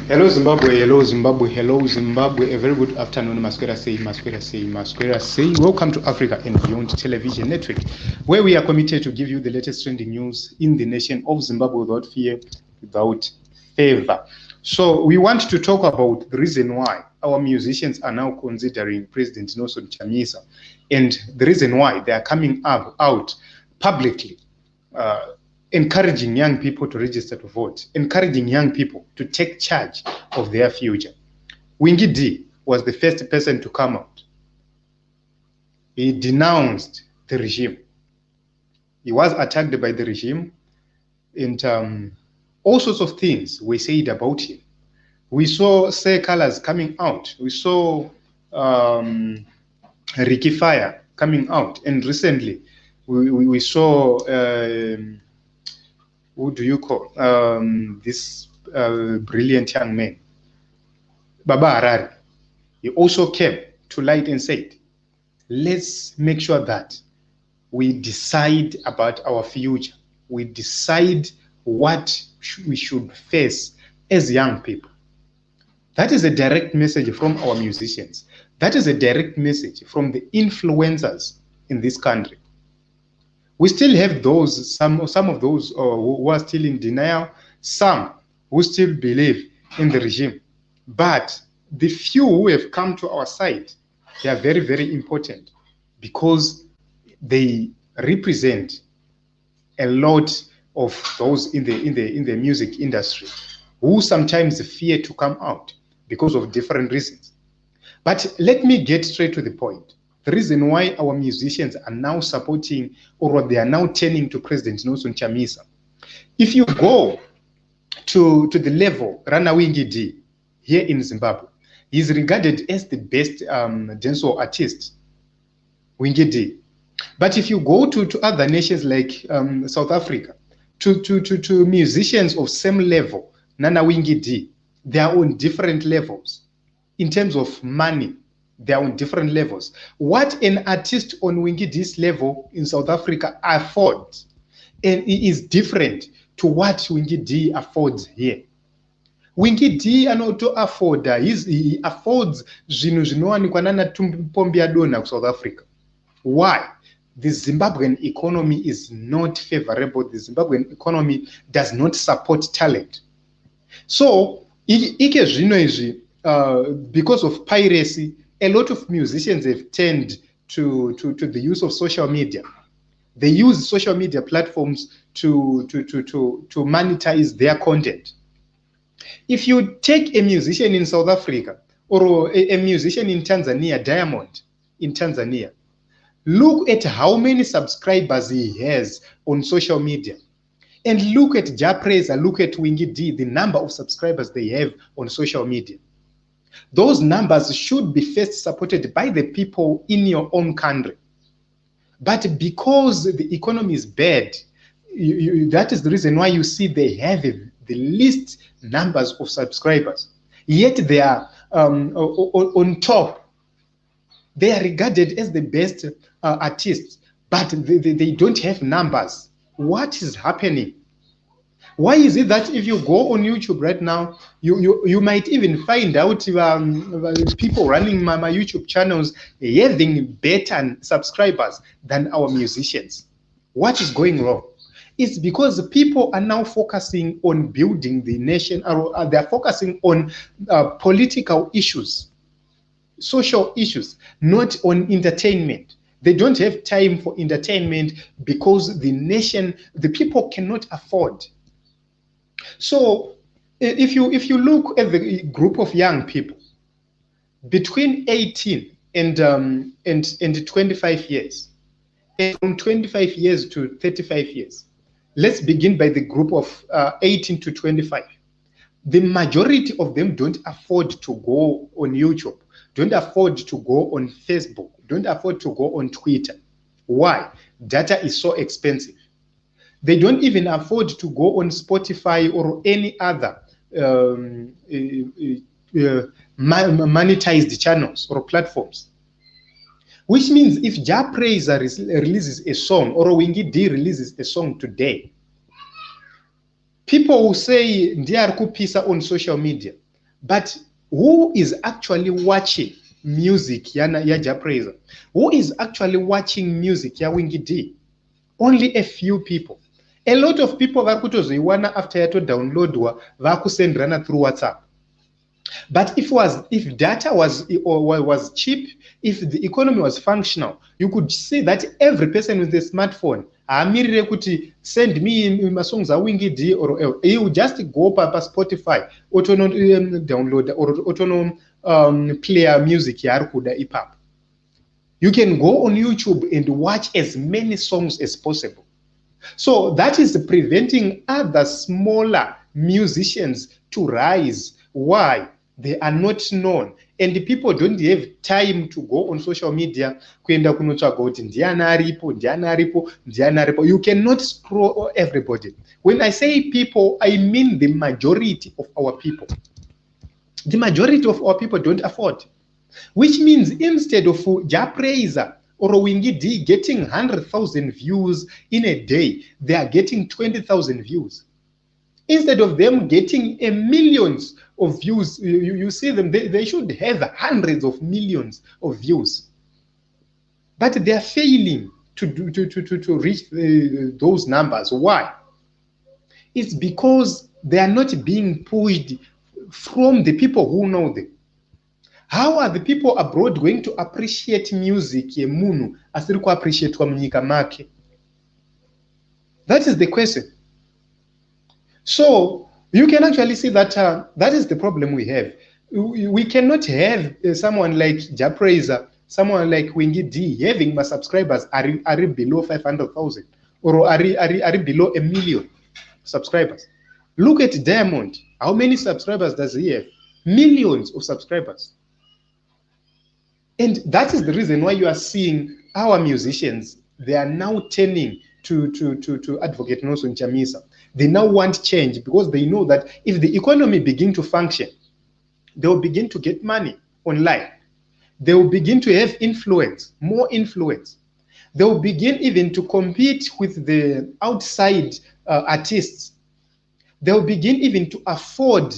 Hello Zimbabwe, hello Zimbabwe, hello Zimbabwe. A very good afternoon, Masquera say, Masquera say, Masquera say. Welcome to Africa and Beyond Television Network, where we are committed to give you the latest trending news in the nation of Zimbabwe without fear, without favor. So we want to talk about the reason why our musicians are now considering President Nelson Chamisa, and the reason why they are coming out publicly, encouraging young people to register to vote, encouraging young people to take charge of their future. Wingy D was the first person to come out. He denounced the regime. He was attacked by the regime, and all sorts of things were said about him. We saw Sikhala coming out. We saw Ricky Fire coming out. And recently, we saw... who do you call this brilliant young man, Baba Harari? He also came to light and said, let's make sure that we decide about our future. We decide what we should face as young people. That is a direct message from our musicians. That is a direct message from the influencers in this country. We still have those, some of those who are still in denial, some who still believe in the regime. But the few who have come to our side, they are very, very important because they represent a lot of those in the music industry who sometimes fear to come out because of different reasons. But let me get straight to the point. The reason why our musicians are now supporting, or they are now turning to President Nelson Chamisa. If you go to the level Wingy D here in Zimbabwe, he is regarded as the best dancehall artist, Wingy D. But if you go to other nations like South Africa, to musicians of same level, Wingy D, they are on different levels in terms of money. They are on different levels. What an artist on Wingy D's level in South Africa affords, and it is different to what Wingy D affords here. Wingy D anoto afford, he affords South Africa. Why? The Zimbabwean economy is not favorable. The Zimbabwean economy does not support talent. So, because of piracy, a lot of musicians have turned to the use of social media. They use social media platforms to monetize their content. If you take a musician in South Africa or a musician in Tanzania, Diamond in Tanzania, look at how many subscribers he has on social media. And look at Japreza, look at Wingy D, the number of subscribers they have on social media. Those numbers should be first supported by the people in your own country. But because the economy is bad, that is the reason why you see they have the least numbers of subscribers. Yet they are on top. They are regarded as the best artists, but they don't have numbers. What is happening? Why is it that if you go on YouTube right now, you might even find out people running my YouTube channels having better subscribers than our musicians? What is going wrong? It's because people are now focusing on building the nation, or they're focusing on political issues, social issues, not on entertainment. They don't have time for entertainment because the nation, the people cannot afford. So if you look at the group of young people between 18 and 25 years, and from 25 years to 35 years, let's begin by the group of 18 to 25. The majority of them don't afford to go on YouTube, don't afford to go on Facebook, don't afford to go on Twitter. Why? Data is so expensive. They don't even afford to go on Spotify or any other monetized channels or platforms. Which means if Japreza releases a song or Wingy D releases a song today, people will say Ndiar Kupisa on social media. But who is actually watching music ya Japraiser? Who is actually watching music ya Wingy D? Only a few people. A lot of people vakutozoiwana after yato downloadwa vakusendrana through WhatsApp. But if data was cheap, if the economy was functional, you could see that every person with a smartphone, send me my songs are Wingy D, or he would just go up Spotify, download or player music yarukuda ipap. You can go on YouTube and watch as many songs as possible. So that is preventing other smaller musicians to rise. Why? They are not known, and the people don't have time to go on social media. You cannot scroll everybody. When I say people, I mean the majority of our people. The majority of our people don't afford, which means instead of Japraiser or Wingy D getting 100,000 views in a day, they are getting 20,000 views. Instead of them getting millions of views, you see them, they should have hundreds of millions of views. But they are failing to reach those numbers. Why? It's because they are not being pushed from the people who know them. How are the people abroad going to appreciate music yemunhu asiri kuappreciate kwa munyika make? That is the question. So you can actually see that that is the problem we have. We cannot have someone like Japraiser, someone like Wingy D having my subscribers are below 500,000 or are below 1 million subscribers. Look at Diamond. How many subscribers does he have? Millions of subscribers. And that is the reason why you are seeing our musicians, they are now turning to advocate Nelson Chamisa. They now want change because they know that if the economy begin to function, they will begin to get money online. They will begin to have influence, more influence. They will begin even to compete with the outside artists. They will begin even to afford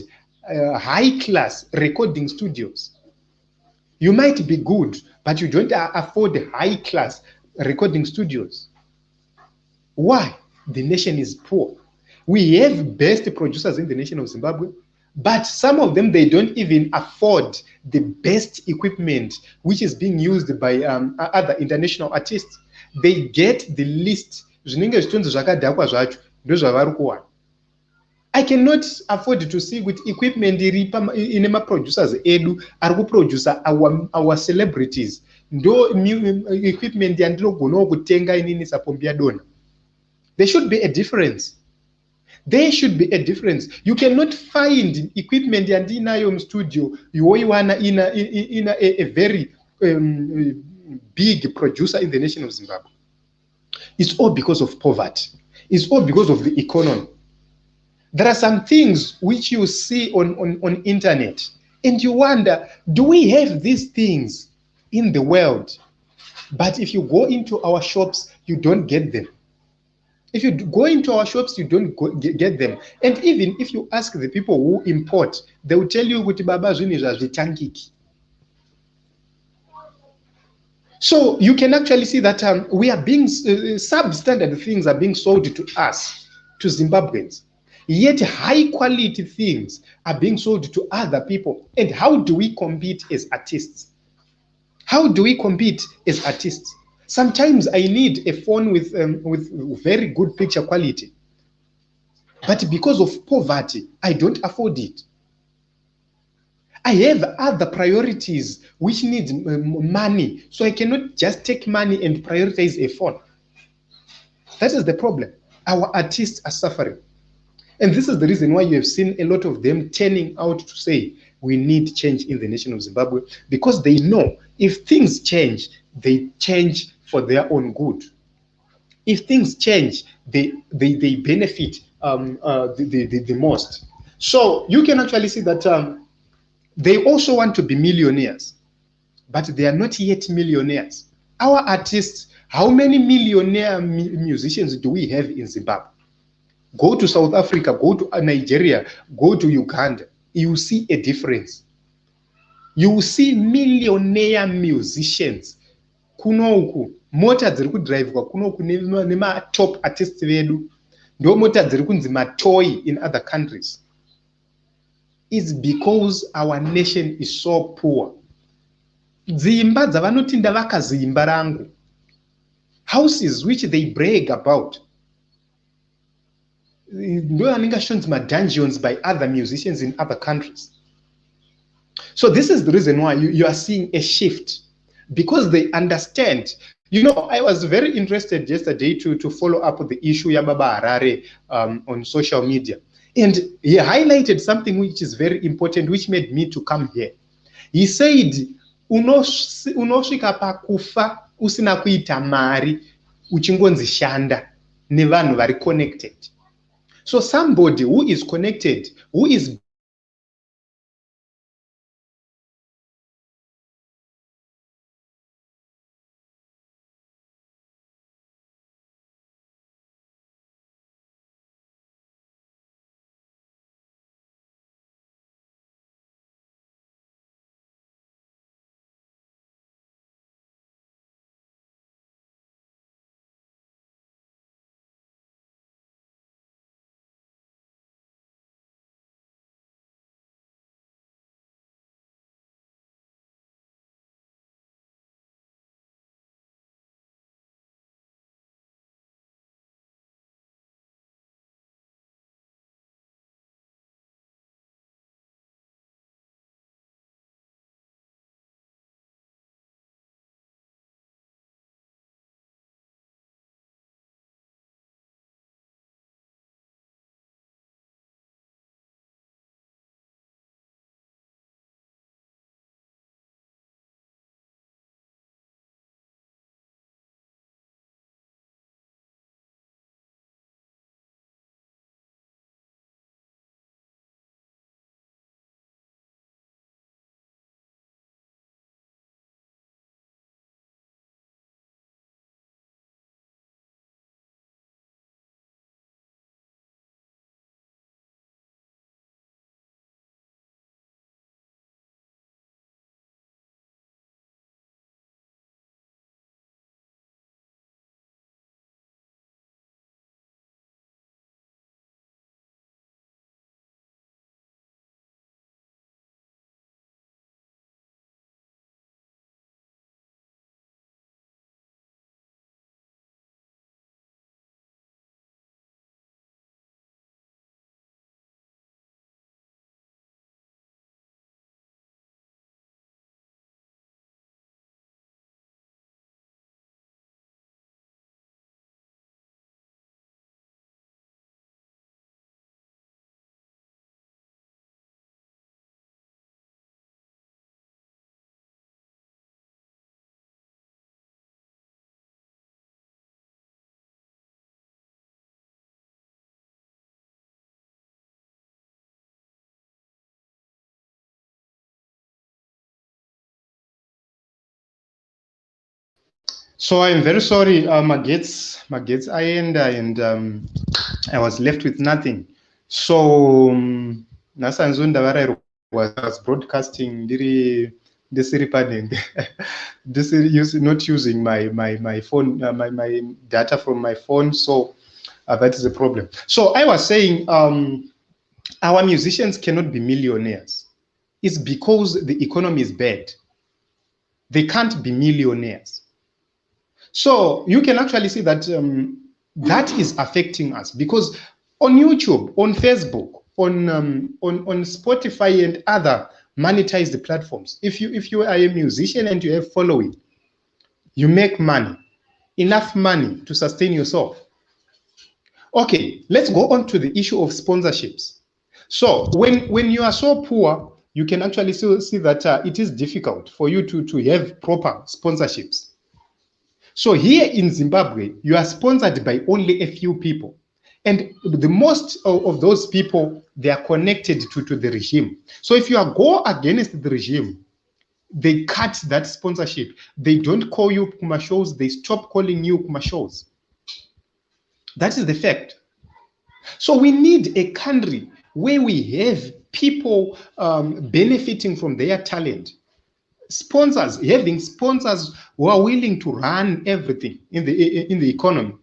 high-class recording studios. You might be good, but you don't afford high-class recording studios. Why? The nation is poor. We have best producers in the nation of Zimbabwe, but some of them, they don't even afford the best equipment which is being used by other international artists. They get the least. I cannot afford to see with equipment in my producers edu are producer our celebrities. Ndo equipment yandilo gono kutenga inini sapombia dona. There should be a difference. There should be a difference. You cannot find equipment yandina yom studio you wanna in a very big producer in the nation of Zimbabwe. It's all because of poverty. It's all because of the economy. There are some things which you see on internet and you wonder, do we have these things in the world? But if you go into our shops, you don't get them. If you go into our shops, you don't get them. And even if you ask the people who import, they will tell you kuti baba zvinhu zvitangiki. So you can actually see that we are being substandard things are being sold to us, to Zimbabweans. Yet high quality things are being sold to other people. And how do we compete as artists? How do we compete as artists? Sometimes I need a phone with very good picture quality. But because of poverty, I don't afford it. I have other priorities which need money. So I cannot just take money and prioritize a phone. That is the problem. Our artists are suffering. And this is the reason why you have seen a lot of them turning out to say, we need change in the nation of Zimbabwe, because they know if things change, they change for their own good. If things change, they benefit the most. So you can actually see that they also want to be millionaires, but they are not yet millionaires. Our artists, how many millionaire musicians do we have in Zimbabwe? Go to South Africa, go to Nigeria, go to Uganda. you see a difference. You see millionaire musicians kunoku mota dziri kudhiraivwa kunoku nema-top artists vedu ndo mota dziri kunzi matoy in other countries. It's because our nation is so poor. Dzimba dzavanoti ndavakazimba rangu, houses which they brag about, ndo anenge shonzi dungeons by other musicians in other countries. So this is the reason why you are seeing a shift, because they understand. You know, I was very interested yesterday to follow up the issue ya Baba Harare on social media. And he highlighted something which is very important, which made me to come here. He said, unosvika pakufa usina kuita mari uchingonzi shanda nevanhu vari connected. So somebody who is connected, who is So I'm very sorry, Magets Ayenda, and I was left with nothing. So Nasanzunda Varai was broadcasting this repading. This is not using my phone, my data from my phone. So that is a problem. So I was saying our musicians cannot be millionaires. It's because the economy is bad. They can't be millionaires. So you can actually see that that is affecting us, because on YouTube, on Facebook, on Spotify and other monetized platforms, if you are a musician and you have following, you make money, enough money to sustain yourself. Okay, let's go on to the issue of sponsorships. So when you are so poor, you can actually see that it is difficult for you to have proper sponsorships. So here in Zimbabwe, you are sponsored by only a few people. And the most of those people, they are connected to the regime. So if you go against the regime, they cut that sponsorship. They don't call you Kuma shows. They stop calling you Kuma shows. That is the fact. So we need a country where we have people benefiting from their talent. Sponsors, having sponsors who are willing to run everything in the economy.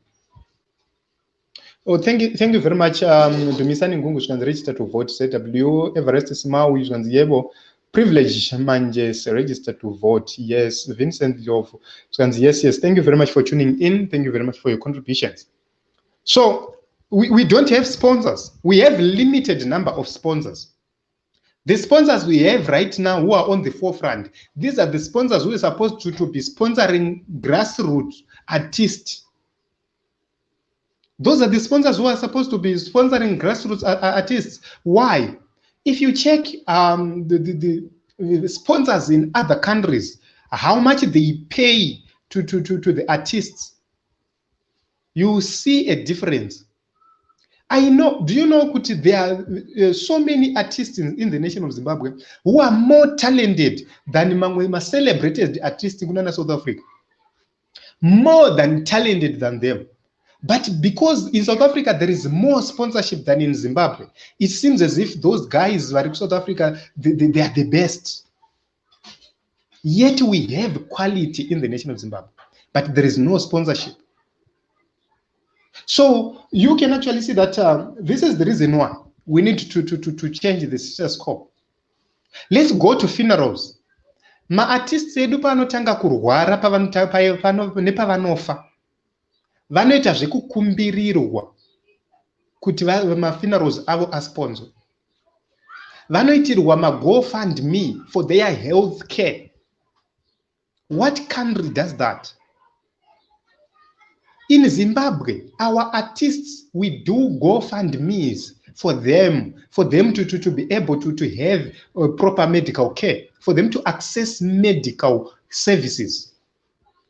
Oh, thank you very much. Dumisani Ngungu zvikanzi register to vote. ZW Everest Simau zvikanzi yebo. Privilege manje register to vote. Yes, Vincent Jovo zvikanzi yes. Thank you very much for tuning in. Thank you very much for your contributions. So we don't have sponsors. We have limited number of sponsors. The sponsors we have right now who are on the forefront, these are the sponsors who are supposed to be sponsoring grassroots artists. Those are the sponsors who are supposed to be sponsoring grassroots artists. Why? If you check the sponsors in other countries, how much they pay to the artists, you see a difference. I know, do you know that there are so many artists in the nation of Zimbabwe who are more talented than celebrated artists in South Africa? More than talented than them. But because in South Africa there is more sponsorship than in Zimbabwe, it seems as if those guys who are in South Africa, they are the best. Yet we have quality in the nation of Zimbabwe, but there is no sponsorship. So you can actually see that this is the reason why we need to change the status quo. Let's go to funerals. Ma artists edu panotanga kurwara nepavanofa. Vanoita zvekukumbirirwa kuti ma-funerals avo asponsor. Vanoitirwa ma-GoFundMe for their health care. What country does that? In Zimbabwe, our artists, we do GoFundMes for them to be able to have proper medical care, for them to access medical services.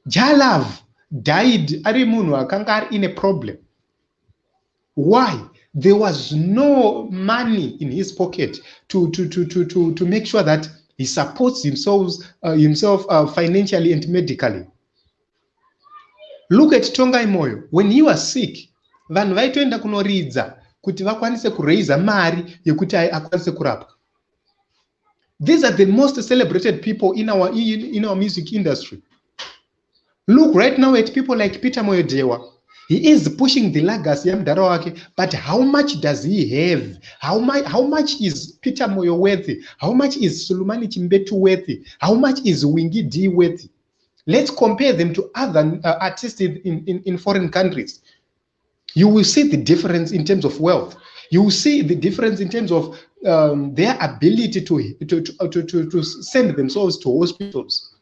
Jalav died in a problem. Why? There was no money in his pocket to make sure that he supports himself financially and medically. Look at Tongai Moyo. When he was sick, vanhu vaitoenda kunoridza kuti vakwanise kuraise mari yekuti akwanise kurapwa. These are the most celebrated people in our music industry. Look right now at people like Peter Moyodewa. He is pushing the legacy of Darawake, but how much does he have? How much is Peter Moyo worthy? How much is Sulumani Chimbetu worthy? How much is Wingi D worthy? Let's compare them to other artists in foreign countries. You will see the difference in terms of wealth. You will see the difference in terms of their ability to send themselves to hospitals.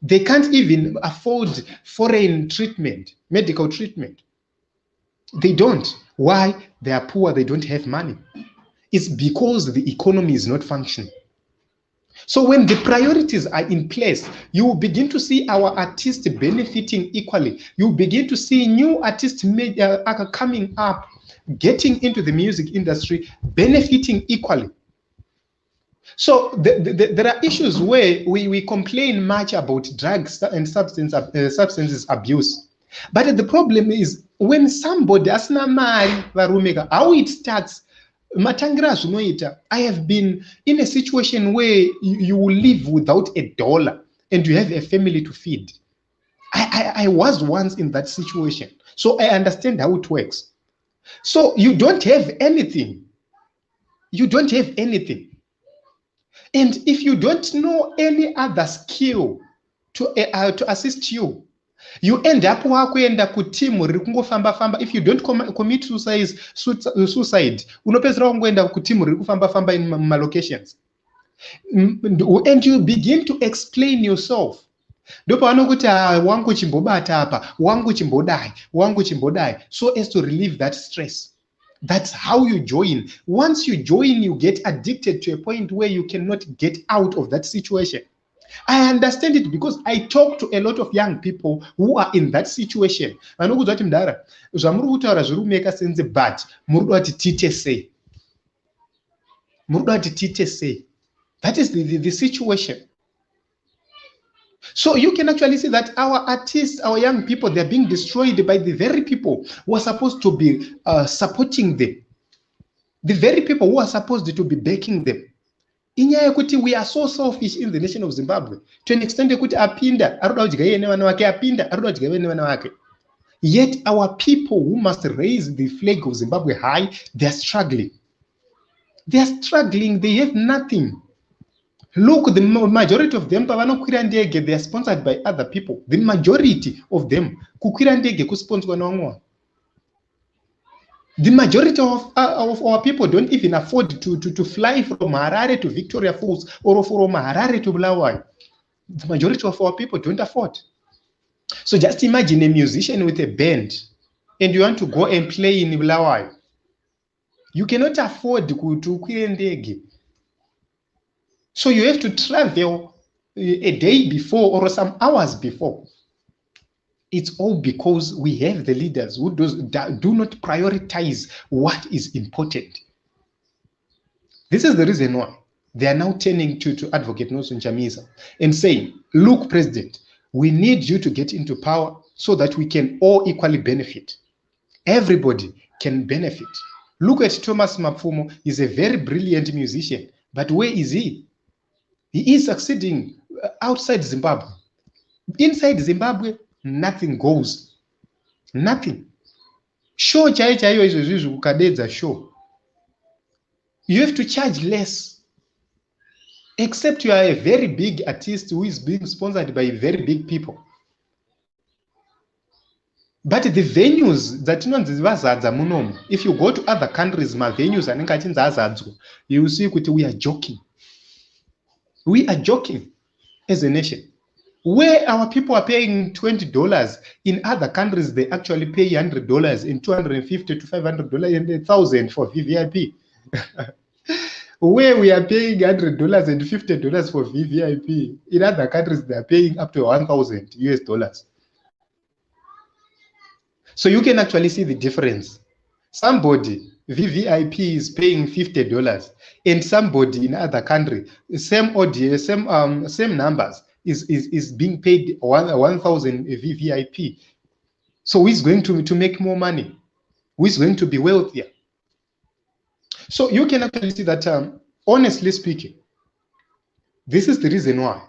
They can't even afford foreign treatment, medical treatment. They don't. Why? They are poor, they don't have money. It's because the economy is not functioning. So when the priorities are in place, you will begin to see our artists benefiting equally. You will begin to see new artists coming up, getting into the music industry, benefiting equally. So there are issues where we complain much about drugs and substances abuse. But the problem is when somebody asina mari varumeka, how it starts. I have been in a situation where you will live without $1 and you have a family to feed. I was once in that situation, so I understand how it works. So you don't have anything. You don't have anything. And if you don't know any other skill to assist you, you end up wakuenda kutimu rikungofamba famba. If you don't commit suicide, unopezera kungoenda kutimu rikufamba famba in my locations, and you begin to explain yourself. Ndopa vanokuti wangu chimbobata apa, wangu chimbodai, so as to relieve that stress. That's how you join. Once you join, you get addicted to a point where you cannot get out of that situation. I understand it because I talk to a lot of young people who are in that situation. But that is the situation. So you can actually see that our artists, our young people, they're being destroyed by the very people who are supposed to be supporting them. The very people who are supposed to be backing them. Inyaya yekuti we are so selfish in the nation of Zimbabwe to an extent yekuti apinda aruda kudya iye nevana vake, apinda aruda kudya iye nevana vake. Yet our people who must raise the flag of Zimbabwe high, they are struggling. They are struggling. They have nothing. Look, the majority of them, they are sponsored by other people. The majority of them, the majority of our people don't even afford to fly from Harare to Victoria Falls or from Harare to Bulawayo. The majority of our people don't afford. So just imagine a musician with a band and you want to go and play in Bulawayo. You cannot afford to Kwirendege. So you have to travel a day before or some hours before. It's all because we have the leaders who do not prioritize what is important. This is the reason why they are now turning to Advocate Nelson Chamisa and saying, look, President, we need you to get into power so that we can all equally benefit. Everybody can benefit. Look at Thomas Mapfumo. He's a very brilliant musician, but where is he? He is succeeding outside Zimbabwe. Inside Zimbabwe, nothing goes. Nothing. Show show. You have to charge less. Except you are a very big artist who is being sponsored by very big people. But the venues that if you go to other countries, my venues you will see we are joking. We are joking as a nation. Where our people are paying $20, in other countries they actually pay $100 and $250 to $500 and $1,000 for VVIP. Where we are paying $100 and $50 for VVIP, in other countries they are paying up to $1,000. So you can actually see the difference. Somebody, VVIP, is paying $50, and somebody in other country, same audience, same numbers, is being paid 1,000 VVIP. So who is going to make more money? Who is going to be wealthier? So you can actually see that, honestly speaking, this is the reason why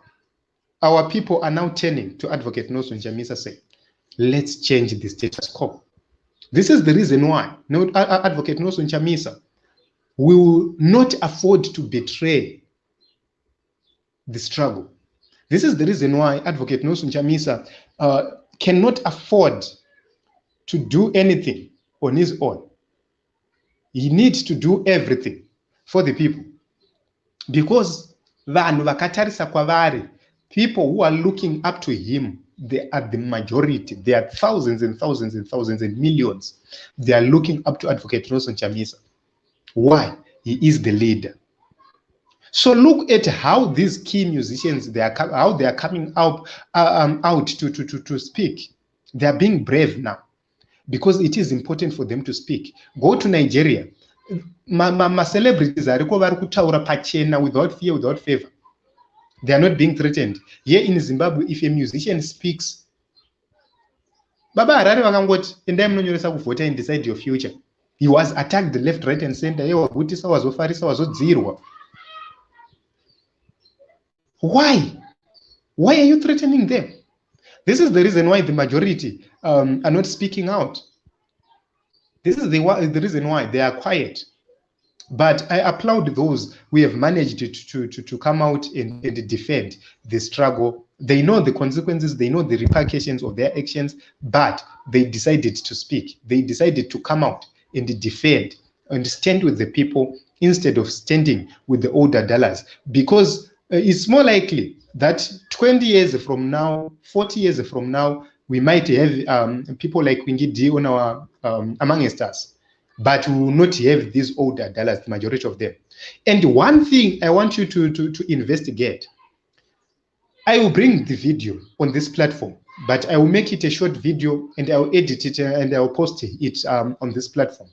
our people are now turning to Advocate Nelson Chamisa saying, let's change the status quo. This is the reason why Advocate Nelson Chamisa will not afford to betray the struggle. This is the reason why Advocate Nelson Chamisa cannot afford to do anything on his own. He needs to do everything for the people. Because people who are looking up to him, they are the majority. There are thousands and thousands and thousands and millions. They are looking up to Advocate Nelson Chamisa. Why? He is the leader. So look at how these key musicians, how they are coming out to speak. They are being brave now because it is important for them to speak. Go to Nigeria. My celebrities are pachena without fear, without favor. They are not being threatened. Here in Zimbabwe, if a musician speaks, Baba Harare vakangoti endai munonyoresa kuvhota and decide your future. He was attacked left, right, and center. Why? Why are you threatening them? This is the reason why the majority are not speaking out. This is the reason why they are quiet. But I applaud those who have managed to come out and defend the struggle. They know the consequences, they know the repercussions of their actions, but they decided to speak. They decided to come out and defend and stand with the people instead of standing with the older dollars. Because it's more likely that 20 years from now, 40 years from now, we might have people like Wingy D on our amongst us. But we will not have these older dollars, the majority of them. And one thing I want you to investigate, I will bring the video on this platform, but I will make it a short video and I will edit it and I will post it on this platform.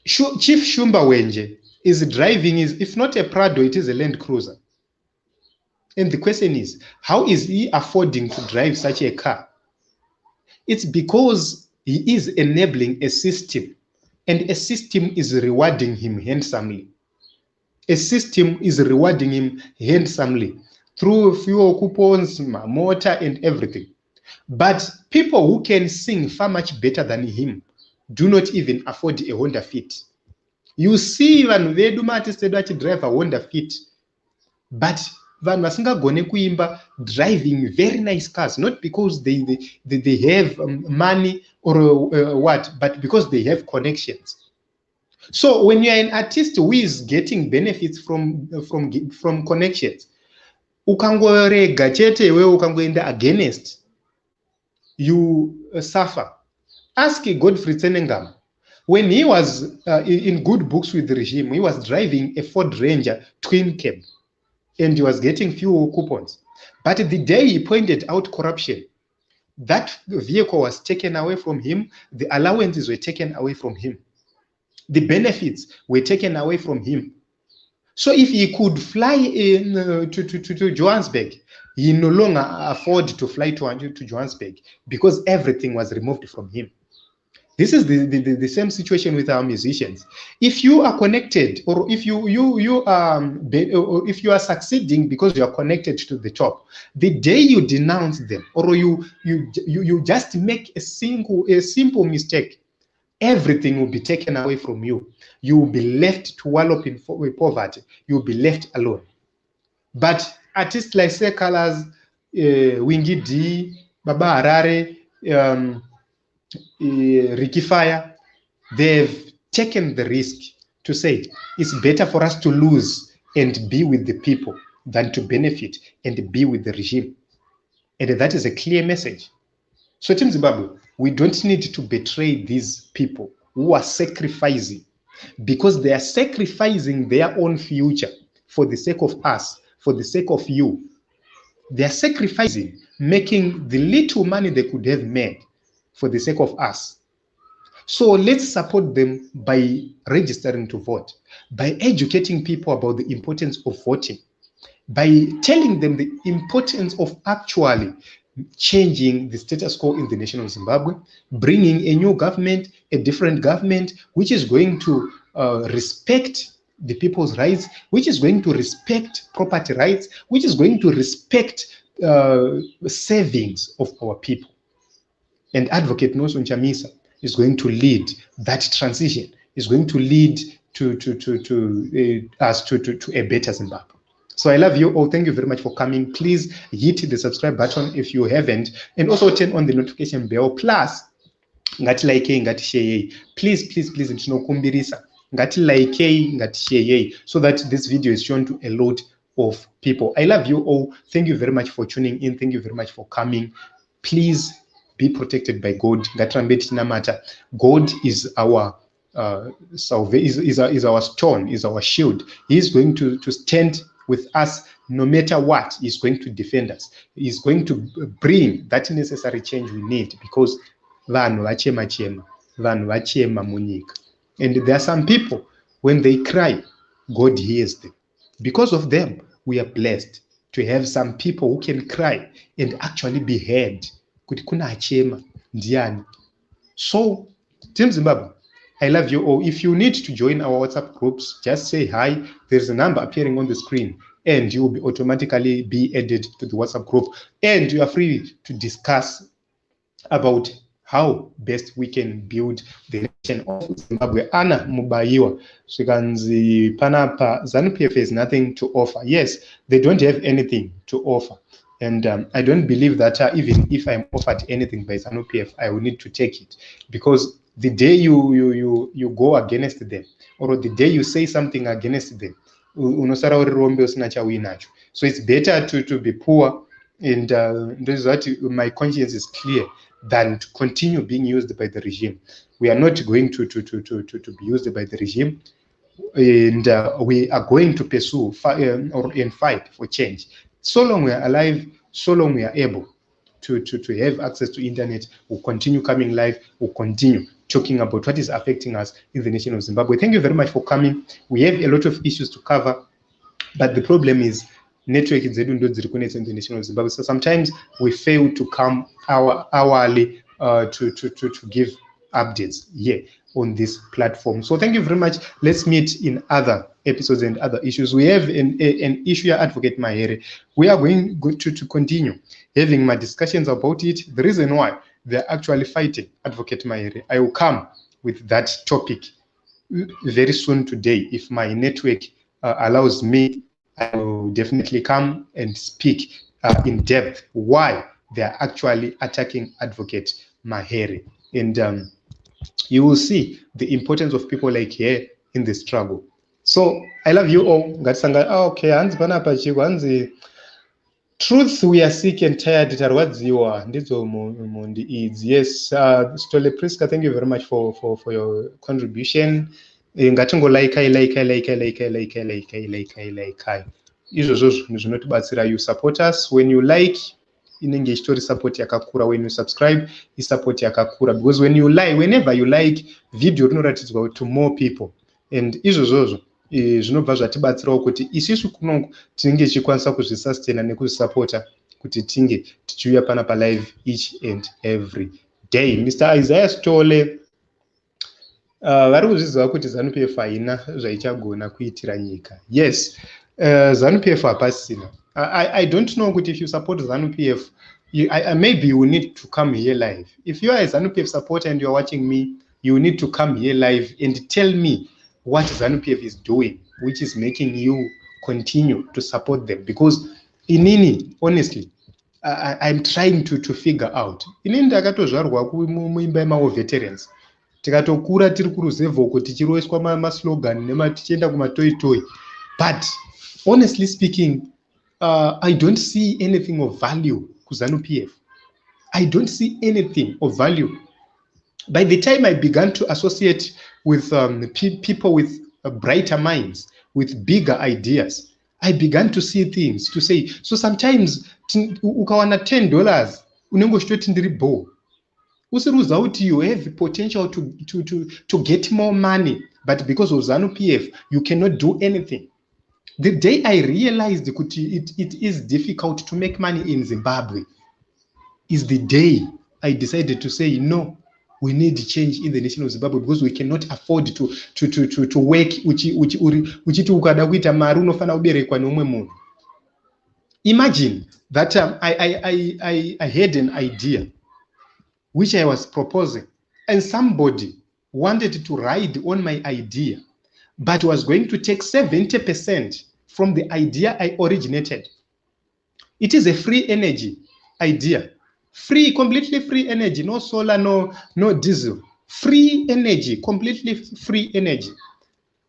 Chief Shumba Wenje is driving, if not a Prado, it is a Land Cruiser. And the question is, how is he affording to drive such a car? It's because he is enabling a system and a system is rewarding him handsomely. A system is rewarding him handsomely through fuel coupons, motor, and everything. But people who can sing far much better than him do not even afford a Honda Fit. You see vanhu vedu maartist edu achidrive a Honda Fit, but vanhu vasingagone kuimba driving very nice cars, not because they have money or what, but because they have connections. So when you are an artist who is getting benefits from connections, ukangorega chete wewe ukangoenda against, you suffer. Ask Godfrey Tsenengam. When he was in good books with the regime, he was driving a Ford Ranger twin cab, and he was getting fuel coupons. But the day he pointed out corruption, that vehicle was taken away from him, the allowances were taken away from him, the benefits were taken away from him. So if he could fly to Johannesburg, he no longer afford to fly to Johannesburg because everything was removed from him. This is the same situation with our musicians. If you are connected, or if you are succeeding because you are connected to the top, the day you denounce them, or you just make a simple mistake, everything will be taken away from you. You will be left to wallow in poverty. You will be left alone. But artists like Sikhala's, Wingy D, Baba Harare, Ricky Fire, they've taken the risk to say it's better for us to lose and be with the people than to benefit and be with the regime. And that is a clear message. So Team Zimbabwe, we don't need to betray these people who are sacrificing, because they are sacrificing their own future for the sake of us, for the sake of you. They are sacrificing, making the little money they could have made for the sake of us. So let's support them by registering to vote, by educating people about the importance of voting, by telling them the importance of actually changing the status quo in the nation of Zimbabwe, bringing a new government, a different government, which is going to respect the people's rights, which is going to respect property rights, which is going to respect savings of our people. And Advocate Nelson Chamisa is going to lead that transition, is going to lead to us to a better Zimbabwe. So I love you all. Thank you very much for coming. Please hit the subscribe button if you haven't, and also turn on the notification bell. Plus, ngati like, ngati share. Please, ndinokumbirisa. Ngati like, ngati share, so that this video is shown to a lot of people. I love you all. Thank you very much for tuning in. Thank you very much for coming. Please be protected by God. God is our salvation, is our stone, is our shield. He is going to stand with us no matter what. He's going to defend us. He's going to bring that necessary change we need, because vanhu vachema munyika. And there are some people, when they cry, God hears them. Because of them, we are blessed to have some people who can cry and actually be heard. So, Team Zimbabwe, I love you all. If you need to join our WhatsApp groups, just say hi. There's a number appearing on the screen, and you will be automatically be added to the WhatsApp group. And you are free to discuss about how best we can build the nation of Zimbabwe. Anna Mubaiwa, Swiganzi Panapa, ZANU-PF has nothing to offer. Yes, they don't have anything to offer. And I don't believe that even if I'm offered anything by ZANU-PF, I will need to take it, because the day you go against them, or the day you say something against them, so it's better to be poor, and this is what my conscience is clear, than to continue being used by the regime. We are not going to be used by the regime, and we are going to pursue and fight for change. So long we are alive, so long we are able to have access to internet, we'll continue coming live, we'll continue talking about what is affecting us in the nation of Zimbabwe. Thank you very much for coming. We have a lot of issues to cover, but the problem is network in the nation of Zimbabwe. So sometimes we fail to come hourly to give updates. Yeah, on this platform. So thank you very much. Let's meet in other episodes and other issues. We have an issue here, Advocate Mahere. We are going to continue having my discussions about it. The reason why they're actually fighting Advocate Mahere. I will come with that topic very soon today. If my network allows me, I will definitely come and speak in depth why they are actually attacking Advocate Mahere. And you will see the importance of people like her in the struggle. So I love you all. Okay, truth, we are sick and tired. Yes, Stole Priska, thank you very much for your contribution. Like. You support us when you like. Inenge story support yakakura. When you subscribe, is support yakakura, because when you like, whenever you like video unoratidzwa to more people, and izvozvo zvinobva zvatibatsirawo kuti isusu kunongo tinenge tichikwanisa kuzvisustain nekuzvisupporta kuti tinge tichiuya pana palive each and every day. Mr. Isaiah Stole, vari kuzviziva kuti ZANU-PF haina zvaichagona kuitira nyika. Yes, ZANU-PF hapasina. I don't know if you support ZANU-PF, maybe you need to come here live. If you are a ZANU-PF supporter and you're watching me, you need to come here live and tell me what ZANU-PF is doing, which is making you continue to support them. Because inini, honestly, I'm trying to figure out. Inini ndakatozvarwa muimba yemawo veterans. Tikatokura tiri kuruzevho kuti tichiroeswa maslogan tichienda kumatoitoi. But honestly speaking, I don't see anything of value to ZANU-PF. I don't see anything of value. By the time I began to associate with people with brighter minds, with bigger ideas, I began to see things, to say, so sometimes, ukawana $10, unengo shweti ndiri bo. Usiruza uti you have the potential to get more money, but because of ZANU-PF, you cannot do anything. The day I realized it is difficult to make money in Zimbabwe is the day I decided to say, no, we need change in the nation of Zimbabwe, because we cannot afford to work Imagine that I had an idea which I was proposing, and somebody wanted to ride on my idea, but was going to take 70% from the idea I originated. It is a free energy idea. Free, completely free energy, no solar, no diesel. Free energy, completely free energy.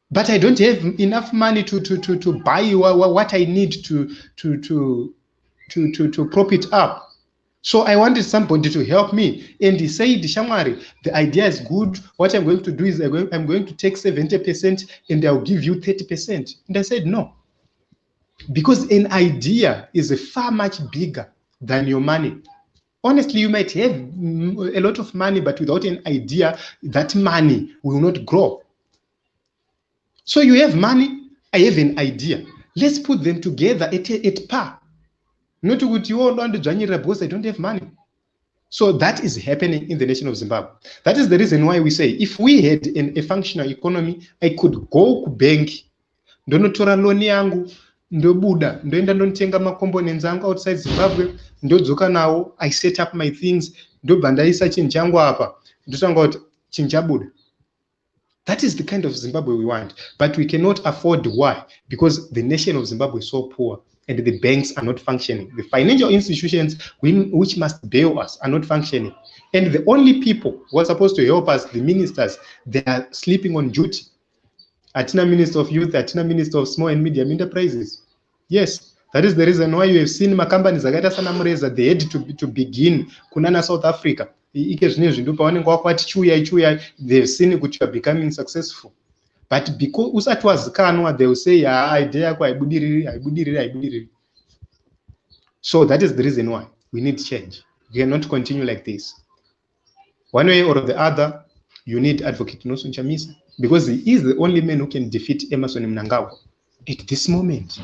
But I don't have enough money to buy what I need to prop it up. So I wanted somebody to help me, and he said, Shamari, the idea is good. What I'm going to do is I'm going to take 70% and I'll give you 30%. And I said, no, because an idea is far much bigger than your money. Honestly, you might have a lot of money, but without an idea, that money will not grow. So you have money, I have an idea. Let's put them together at par. Not to go on the January because I don't have money. So that is happening in the nation of Zimbabwe. That is the reason why we say, if we had a functional economy, I could go to bank, ndonotora loan yangu, ndobuda, ndoenda ndontenga ma components angu outside Zimbabwe, ndodzoka nawo, I set up my things, ndobhandaisa chinjangu apa, ndotanga kuti chinjabuda. That is the kind of Zimbabwe we want, but we cannot afford. Why? Because the nation of Zimbabwe is so poor and the banks are not functioning. The financial institutions which must bail us are not functioning. And the only people who are supposed to help us, the ministers, they are sleeping on duty. Atina Minister of Youth, Atina Minister of Small and Medium Enterprises. Yes, that is the reason why you have seen my companies they had to begin kunana South Africa. They've seen that you are becoming successful. But because usat was kanwa, they will say, idea kwa ibudiri. So that is the reason why we need change. We cannot continue like this. One way or the other, you need Advocate Nosun Chamisa, because he is the only man who can defeat Emmerson Mnangagwa at this moment.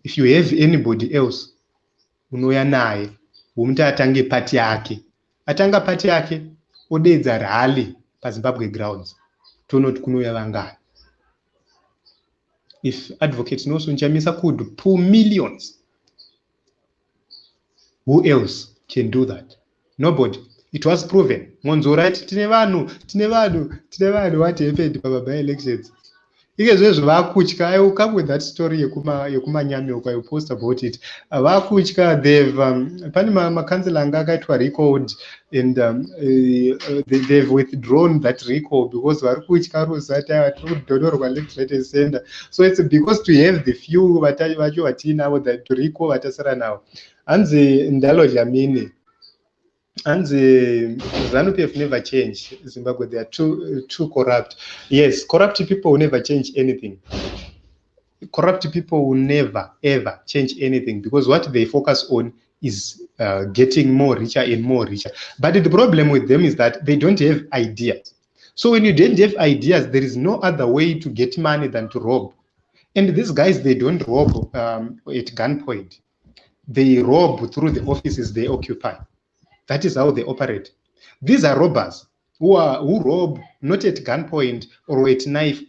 If you have anybody else, unoya naye, umta atange party yake. Atanga party yake, odedza rally, paZimbabwe grounds tonoti kunouya vangani. If Advocate Nelson Chamisa could pull millions, who else can do that? Nobody. It was proven. Monzo right, tine vanhu what happened by elections. I will come with that story yekumanyami I will post about it. They've councillor akaitwa recalled and they've withdrawn that recall because so it's because to have the few that to recall vatasara now. Anzi ndalo jamini. And the ZANU-PF never change Zimbabwe. They are too corrupt. Yes, corrupt people will never change anything. Corrupt people will never ever change anything because what they focus on is getting more richer and more richer. But the problem with them is that they don't have ideas. So when you don't have ideas, there is no other way to get money than to rob. And these guys, they don't rob at gunpoint. They rob through the offices they occupy. That is how they operate. These are robbers who rob not at gunpoint or at knife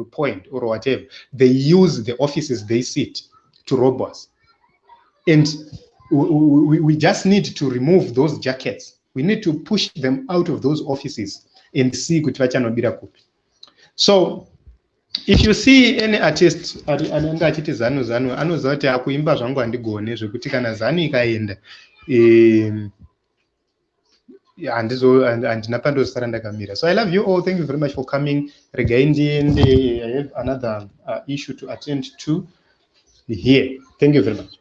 point or whatever. They use the offices they sit to rob us. And we just need to remove those jackets. We need to push them out of those offices and see kuti vachanobira kupi. So if you see any artist anenge achiti zanu anoziva kuti akuimba zvangu handigone zvekuti kana zanu ikaenda and napandosara ndakamira. So I love you all. Thank you very much for coming. Regarding I have another issue to attend to here. Thank you very much.